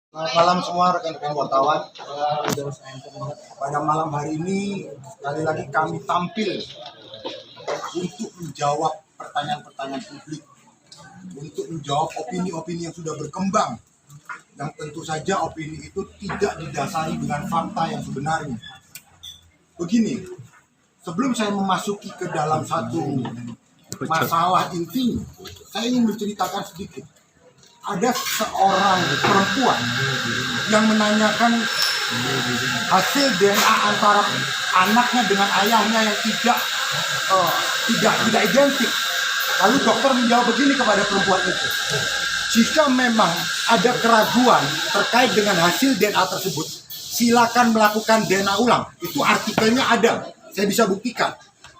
Selamat malam semua rekan-rekan wartawan. Pada malam hari ini sekali lagi kami tampil untuk menjawab pertanyaan-pertanyaan publik, untuk menjawab opini-opini yang sudah berkembang, yang tentu saja opini itu tidak didasari dengan fakta yang sebenarnya. Begini, sebelum saya memasuki ke dalam satu masalah inti, saya ingin menceritakan sedikit. Ada seorang perempuan yang menanyakan hasil DNA antara anaknya dengan ayahnya yang tidak identik. Lalu dokter menjawab begini kepada perempuan itu, jika memang ada keraguan terkait dengan hasil DNA tersebut, silakan melakukan DNA ulang. Itu artikelnya ada, saya bisa buktikan.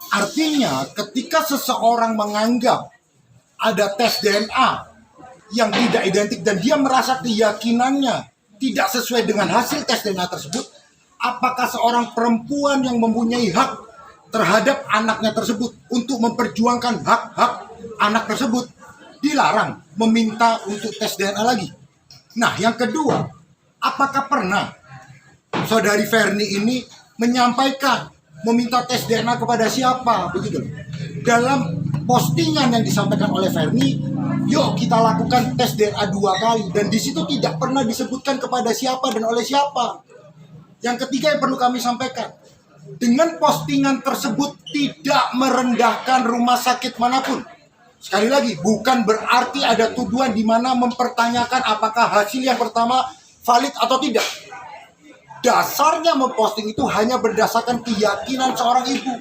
Artinya ketika seseorang menganggap ada tes DNA yang tidak identik dan dia merasa keyakinannya tidak sesuai dengan hasil tes DNA tersebut, apakah seorang perempuan yang mempunyai hak terhadap anaknya tersebut untuk memperjuangkan hak-hak anak tersebut dilarang meminta untuk tes DNA lagi? Nah, yang kedua, apakah pernah saudari Ferni ini menyampaikan meminta tes DNA kepada siapa? Begitu. Dalam postingan yang disampaikan oleh Ferni, yuk kita lakukan tes DNA 2 kali, dan di situ tidak pernah disebutkan kepada siapa dan oleh siapa. Yang ketiga yang perlu kami sampaikan, dengan postingan tersebut tidak merendahkan rumah sakit manapun. Sekali lagi, bukan berarti ada tuduhan di mana mempertanyakan apakah hasil yang pertama valid atau tidak. Dasarnya memposting itu hanya berdasarkan keyakinan seorang ibu,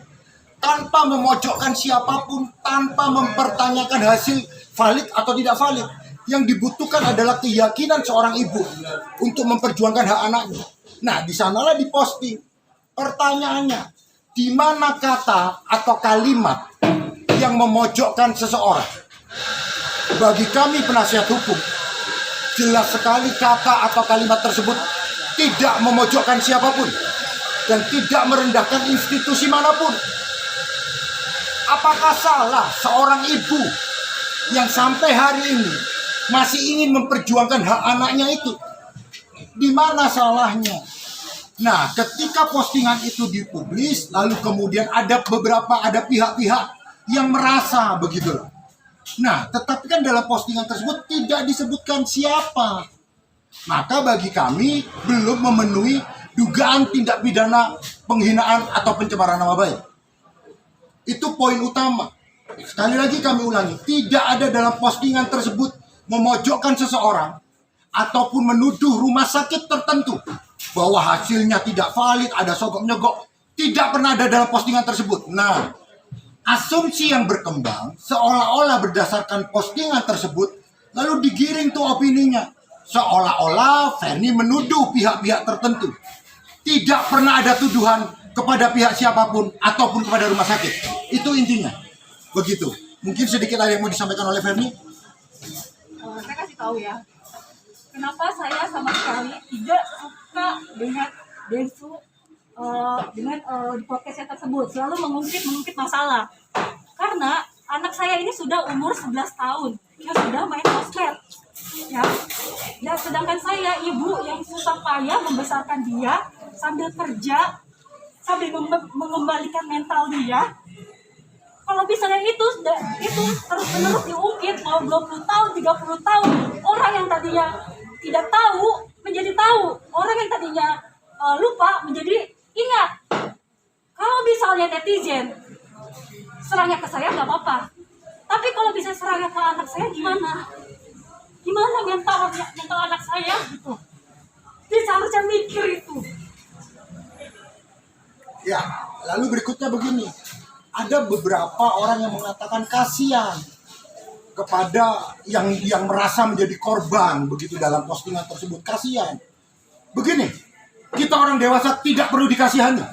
tanpa memojokkan siapapun, tanpa mempertanyakan hasil valid atau tidak valid. Yang dibutuhkan adalah keyakinan seorang ibu untuk memperjuangkan hak anaknya. Nah, di sanalah diposting. Pertanyaannya, di mana kata atau kalimat yang memojokkan seseorang? Bagi kami penasihat hukum, jelas sekali kata atau kalimat tersebut tidak memojokkan siapapun dan tidak merendahkan institusi manapun. Apakah salah seorang ibu yang sampai hari ini masih ingin memperjuangkan hak anaknya itu? Di mana salahnya? Nah, ketika postingan itu dipublis, lalu kemudian ada pihak-pihak yang merasa begitu. Nah, tetapi kan dalam postingan tersebut tidak disebutkan siapa. Maka bagi kami belum memenuhi dugaan tindak pidana penghinaan atau pencemaran nama baik. Itu poin utama. Sekali lagi kami ulangi, tidak ada dalam postingan tersebut memojokkan seseorang ataupun menuduh rumah sakit tertentu bahwa hasilnya tidak valid, ada sogok-nyogok. Tidak pernah ada dalam postingan tersebut. Nah, asumsi yang berkembang seolah-olah berdasarkan postingan tersebut lalu digiring tuh opininya, seolah-olah Ferni menuduh pihak-pihak tertentu. Tidak pernah ada tuduhan kepada pihak siapapun ataupun kepada rumah sakit. Itu intinya. Begitu. Mungkin sedikit ada yang mau disampaikan oleh Ferni? Saya kasih tahu ya, kenapa saya sama sekali tidak suka dengan Densu dengan di podcastnya tersebut selalu mengungkit masalah. Karena anak saya ini sudah umur 11 tahun, dia sudah main sosmed, ya. Dan sedangkan saya ibu yang susah payah membesarkan dia sambil kerja, sambil mengembalikan mental dia. Kalau misalnya itu terus-menerus diungkit, mau 20 tahun, 30 tahun, orang yang tadinya tidak tahu menjadi tahu, orang yang tadinya lupa menjadi ingat. Kalau misalnya netizen serangnya ke saya nggak apa-apa, tapi kalau bisa serangnya ke anak saya gimana? Gimana mental anak saya gitu? Dia seharusnya mikir itu. Ya, lalu berikutnya begini. Ada beberapa orang yang mengatakan kasihan kepada yang merasa menjadi korban begitu dalam postingan tersebut. Kasihan. Begini, kita orang dewasa tidak perlu dikasihani.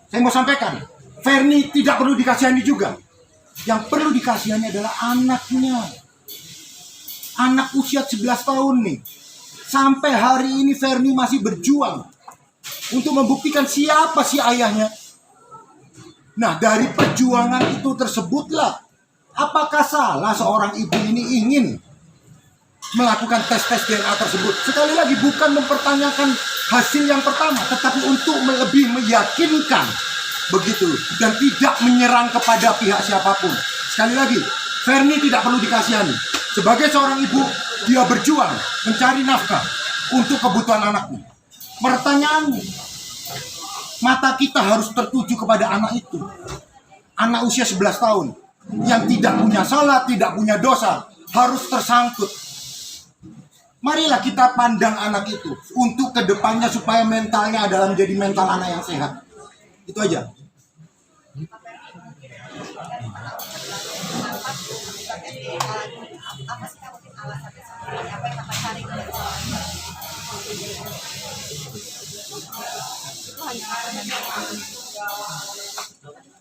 Saya mau sampaikan, Ferni tidak perlu dikasihani juga. Yang perlu dikasihani adalah anaknya. Anak usia 11 tahun nih. Sampai hari ini Ferni masih berjuang untuk membuktikan siapa si ayahnya. Nah, dari perjuangan itu tersebutlah, apakah salah seorang ibu ini ingin melakukan tes-tes DNA tersebut. Sekali lagi bukan mempertanyakan hasil yang pertama, tetapi untuk lebih meyakinkan begitu dan tidak menyerang kepada pihak siapapun. Sekali lagi, Ferni tidak perlu dikasihani. Sebagai seorang ibu, dia berjuang mencari nafkah untuk kebutuhan anaknya. Pertanyaannya, mata kita harus tertuju kepada anak itu. Anak usia 11 tahun yang tidak punya salah, tidak punya dosa, harus tersangkut. Marilah kita pandang anak itu untuk kedepannya supaya mentalnya adalah menjadi mental anak yang sehat. Itu aja. Apa sih mungkin alasannya sebenarnya apa yang Kakak cari dari orang ini?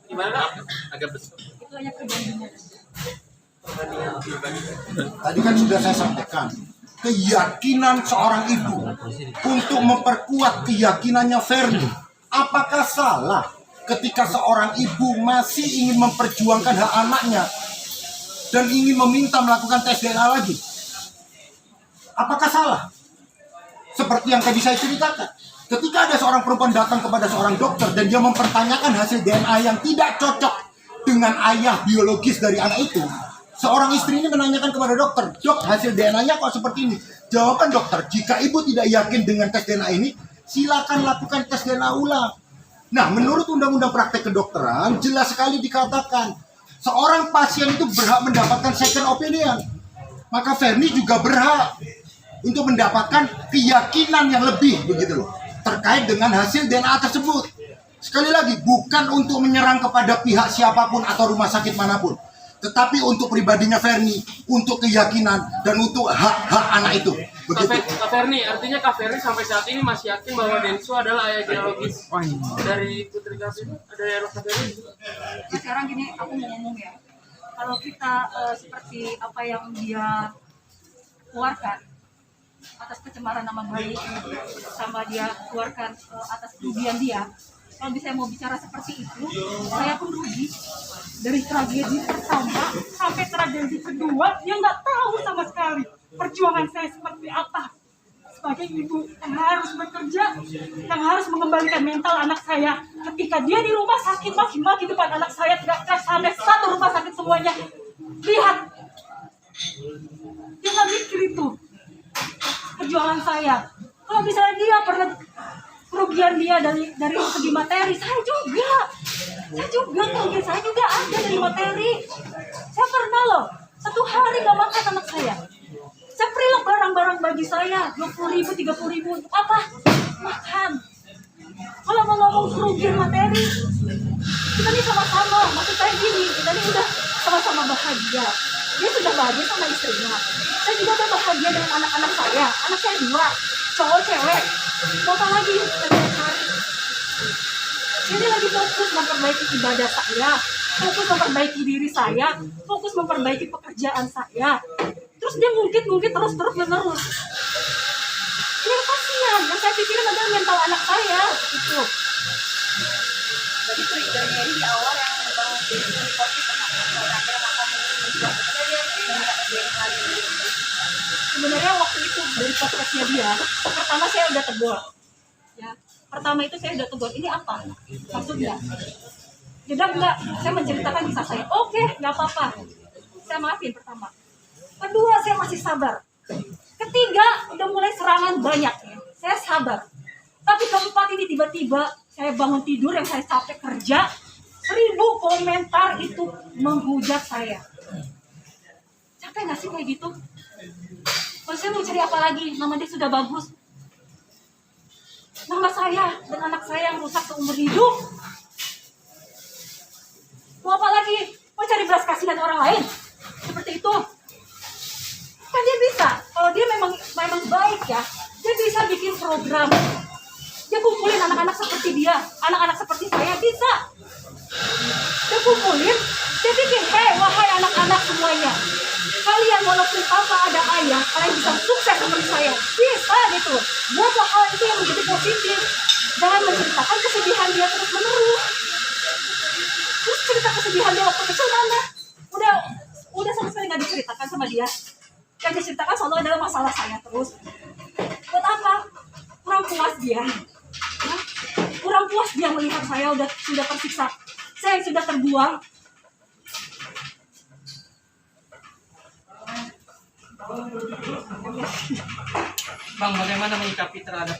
Gimana? Agak besar. Itu hanya kebanyakan. Tadi kan sudah saya sampaikan, keyakinan seorang ibu untuk memperkuat keyakinannya Ferni. Apakah salah ketika seorang ibu masih ingin memperjuangkan hak anaknya dan ingin meminta melakukan tes DNA lagi? Apakah salah? Seperti yang tadi saya ceritakan, ketika ada seorang perempuan datang kepada seorang dokter dan dia mempertanyakan hasil DNA yang tidak cocok dengan ayah biologis dari anak itu, seorang istri ini menanyakan kepada dokter, "Dok, hasil DNA-nya kok seperti ini?" Jawaban dokter, "Jika ibu tidak yakin dengan tes DNA ini, silakan lakukan tes DNA ulang." Nah, menurut Undang-Undang Praktek Kedokteran, jelas sekali dikatakan, seorang pasien itu berhak mendapatkan second opinion. Maka Ferni juga berhak untuk mendapatkan keyakinan yang lebih, begitu loh, terkait dengan hasil DNA tersebut. Sekali lagi, bukan untuk menyerang kepada pihak siapapun atau rumah sakit manapun, tetapi untuk pribadinya Ferni, untuk keyakinan dan untuk hak-hak anak itu. Begitu. Kak Ferni, artinya Kak Ferni sampai saat ini masih yakin bahwa Densu adalah ayah biologis dari putri Kak Ferni, ada yang Kak Ferni. Nah, sekarang gini, aku mau ngomong ya. Kalau kita seperti apa yang dia keluarkan atas pencemaran nama baik, sama dia keluarkan atas kerugian dia. Kalau saya mau bicara seperti itu, saya pun rugi. Dari tragedi pertama sampai tragedi kedua, dia nggak tahu sama sekali perjuangan saya seperti apa. Sebagai ibu yang harus bekerja, yang harus mengembalikan mental anak saya. Ketika dia di rumah sakit, maki-maki depan anak saya, tidak sampai satu rumah sakit semuanya. Lihat, dia nggak mikir itu. Perjuangan saya. Kalau misalnya dia pernah kerugian dia dari segi materi, saya juga kerugian saya juga ada dari materi. Saya pernah loh, 1 hari nggak makan anak saya. Saya prelok barang-barang bagi saya 20.000, 30.000 untuk apa? Makan. Kalau mau ngomong kerugian materi, kita ini sama-sama. Maksud saya gini, kita ini udah sama-sama bahagia. Dia sudah bahagia sama istrinya. Saya juga udah bahagia dengan anak-anak saya. Anak saya 2, cowok cewek. Mau apa lagi setiap hari? Ini lagi fokus memperbaiki ibadah saya, fokus memperbaiki diri saya, fokus memperbaiki pekerjaan saya. Terus dia ngungkit terus menerus. Ini kasihan. Yang saya pikirin adalah mental anak saya. Itu. Jadi triggernya ini di awal yang membangun diri positif akhirnya Kakak Sebenarnya waktu itu dari podcastnya dia, pertama saya udah tegur. Ya, pertama itu saya udah tegur. Ini apa? Maksudnya? Dia enggak. Saya menceritakan kisah saya. Oke, nggak apa-apa. Saya maafin pertama. Kedua, saya masih sabar. Ketiga, udah mulai serangan banyak ya. Saya sabar. Tapi keempat ini tiba-tiba saya bangun tidur yang saya capek kerja, 1000 komentar itu menghujat saya. Capek nggak sih kayak gitu? Kalau saya mau cari apa lagi? Nama dia sudah bagus. Nama saya dan anak saya yang rusak seumur hidup. Mau apa lagi? Mau cari belas kasihan orang lain? Seperti itu. Kan dia bisa. Kalau dia memang baik ya, dia bisa bikin program. Dia kumpulin anak-anak seperti dia, anak-anak seperti saya bisa. Dia kumpulin, dia bikin, wahai anak-anak semuanya, kalian walaupun tanpa ada ayah, kalian bisa sukses seperti saya. Bisa gitu. Buatlah hal itu yang menjadi positif. Jangan menceritakan kesedihan dia terus menerus. Terus cerita kesedihan dia waktu kecil mana? Udah sama sekali nggak diceritakan sama dia. yang diceritakan selalu adalah masalah saya terus. Buat apa? Kurang puas dia. Ya? Kurang puas dia melihat saya sudah tersiksa, saya yang sudah terbuang. Bang, bagaimana menyikapi terhadap